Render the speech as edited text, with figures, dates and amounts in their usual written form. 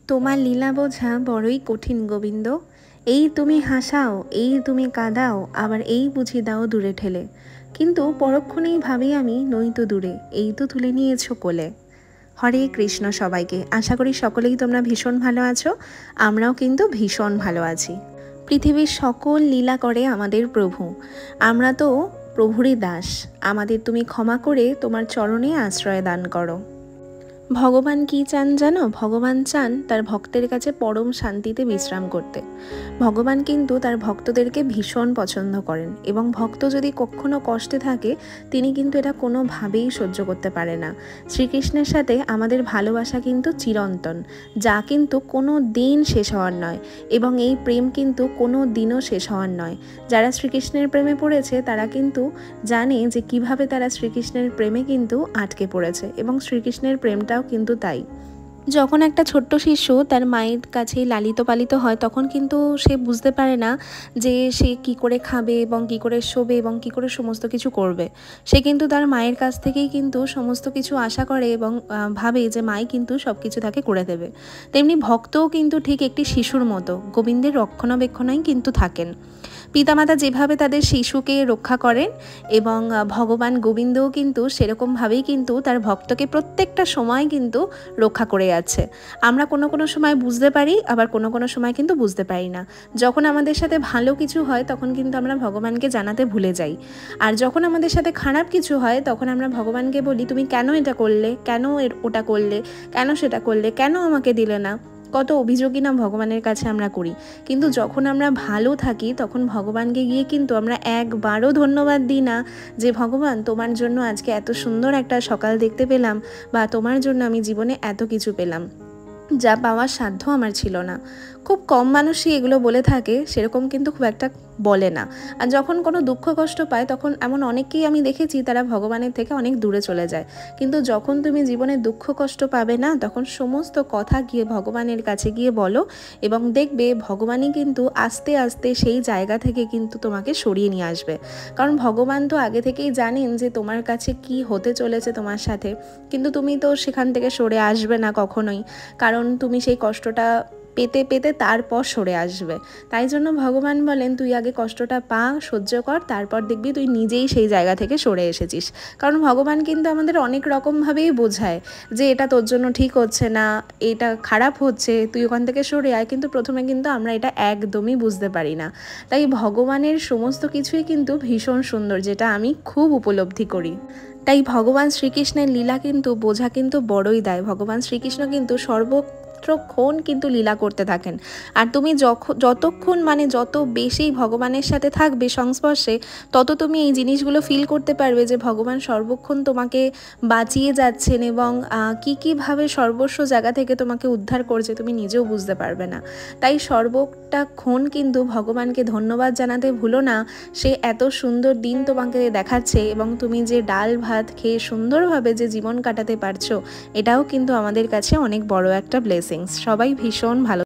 তোমার লীলা বোঝা বড়ই কঠিন গোবিন্দ। এই তুমি হাসাও, এই তুমি কাঁদাও, আবার এই বুঝি দাও দূরে ঠেলে। কিন্তু পরক্ষণেই ভাবি আমি নই তো দূরে, এই তো তুলে নিয়েছো কোলে। হরে কৃষ্ণ সবাইকে। আশা করি সকলেই তোমরা ভীষণ ভালো আছো। আমরাও কিন্তু ভীষণ ভালো আছি। পৃথিবীর সকল লীলা করে আমাদের প্রভু। আমরা তো প্রভুরই দাস। আমাদের তুমি ক্ষমা করে তোমার চরণে আশ্রয় দান করো। ভগবান কি চান জানো? ভগবান চান তার ভক্তের কাছে পরম শান্তিতে বিশ্রাম করতে। ভগবান কিন্তু তার ভক্তদেরকে ভীষণ পছন্দ করেন, এবং ভক্ত যদি কখনো কষ্টে থাকে তিনি কিন্তু এটা কোনোভাবেই সহ্য করতে পারে না। শ্রীকৃষ্ণের সাথে আমাদের ভালোবাসা কিন্তু চিরন্তন, যা কিন্তু কোনো দিন শেষ হওয়ার নয়, এবং এই প্রেম কিন্তু কোনো দিনও শেষ হওয়ার নয়। যারা শ্রীকৃষ্ণের প্রেমে পড়েছে তারা কিন্তু জানে যে কিভাবে তারা শ্রীকৃষ্ণের প্রেমে কিন্তু আটকে পড়েছে, এবং শ্রীকৃষ্ণের প্রেমটাও কিন্তু তাই। যখন একটা ছোট্ট শিশু তার মায়ের কাছে লালিত পালিত হয় তখন কিন্তু সে বুঝতে পারে না যে সে কি করে খাবে এবং কি করে শোবে এবং কি করে সমস্ত কিছু করবে। সে কিন্তু তার মায়ের কাছ থেকেই কিন্তু সমস্ত কিছু আশা করে এবং ভাবে যে মাই কিন্তু সব কিছু তাকে করে দেবে। তেমনি ভক্তও কিন্তু ঠিক একটি শিশুর মতো গোবিন্দের রক্ষণাবেক্ষণেই কিন্তু থাকেন। পিতামাতা যেভাবে তাদের শিশুকে রক্ষা করেন, এবং ভগবান গোবিন্দও কিন্তু সেরকমভাবেই কিন্তু তার ভক্তকে প্রত্যেকটা সময় কিন্তু রক্ষা করে যাচ্ছে। আমরা কোনো কোনো সময় বুঝতে পারি, আবার কোনো কোনো সময় কিন্তু বুঝতে পারি না। যখন আমাদের সাথে ভালো কিছু হয় তখন কিন্তু আমরা ভগবানকে জানাতে ভুলে যাই, আর যখন আমাদের সাথে খারাপ কিছু হয় তখন আমরা ভগবানকে বলি তুমি কেন এটা করলে, কেন ওটা করলে, কেন সেটা করলে, কেন আমাকে দিলে না। কত অভিযোগই না ভগবানের কাছে আমরা করি। কিন্তু যখন আমরা ভালো থাকি তখন ভগবানকে গিয়ে কিন্তু আমরা একবারও ধন্যবাদ দিই না যে ভগবান তোমার জন্য আজকে এত সুন্দর একটা সকাল দেখতে পেলাম, বা তোমার জন্য আমি জীবনে এত কিছু পেলাম যা পাওয়ার সাধ্য আমার ছিল না। খুব কম মানুষই এগুলো বলে থাকে, সেরকম কিন্তু খুব একটা বলে না। আর যখন কোনো দুঃখ কষ্ট পায় তখন এমন অনেককেই আমি দেখেছি তারা ভগবানের থেকে অনেক দূরে চলে যায়। কিন্তু যখন তুমি জীবনে দুঃখ কষ্ট পাবে না তখন সমস্ত কথা গিয়ে ভগবানের কাছে গিয়ে বলো, এবং দেখবে ভগবানই কিন্তু আস্তে আস্তে সেই জায়গা থেকে কিন্তু তোমাকে সরিয়ে নিয়ে আসবে। কারণ ভগবান তো আগে থেকেই জানেন যে তোমার কাছে কি হতে চলেছে তোমার সাথে, কিন্তু তুমি তো সেখান থেকে সরে আসবে না কখনোই, কারণ তুমি সেই কষ্টটা পেতে পেতে তারপর সরে আসবে। তাই জন্য ভগবান বলেন তুই আগে কষ্টটা পা, সহ্য কর, তারপর দেখবি তুই নিজেই সেই জায়গা থেকে সরে এসেছিস। কারণ ভগবান কিন্তু আমাদের অনেক রকমভাবেই বোঝায় যে এটা তোর জন্য ঠিক হচ্ছে না, এটা খারাপ হচ্ছে, তুই ওখান থেকে সরে আয়, কিন্তু প্রথমে কিন্তু আমরা এটা একদমই বুঝতে পারি না। তাই ভগবানের সমস্ত কিছুই কিন্তু ভীষণ সুন্দর, যেটা আমি খুব উপলব্ধি করি। তাই ভগবান শ্রীকৃষ্ণের লীলা কিন্তু বোঝা কিন্তু বড়ই দায়। ভগবান শ্রীকৃষ্ণ কিন্তু সর্বক্ষণ কিন্তু লীলা করতে থাকেন। আর তুমি যতক্ষণ যত বেশি ভগবানের সাথে থাকবে সংস্পর্শে, তত তুমি এই জিনিসগুলো ফিল করতে পারবে যে ভগবান সর্বক্ষণ তোমাকে বাঁচিয়ে যাচ্ছেন, এবং কীভাবে সর্বস্ব জায়গা থেকে তোমাকে উদ্ধার করছে তুমি নিজেও বুঝতে পারবে না। তাই সর্বটাক্ষণ কিন্তু ভগবানকে ধন্যবাদ জানাতে ভুলো না। সে এত সুন্দর দিন তোমাকে দেখাচ্ছে, এবং তুমি যে ডাল ভাত খেয়ে সুন্দরভাবে যে জীবন কাটাতে পারছো, এটাও কিন্তু আমাদের কাছে অনেক বড় একটা ব্লেসিংস। সবাই ভীষণ ভালো।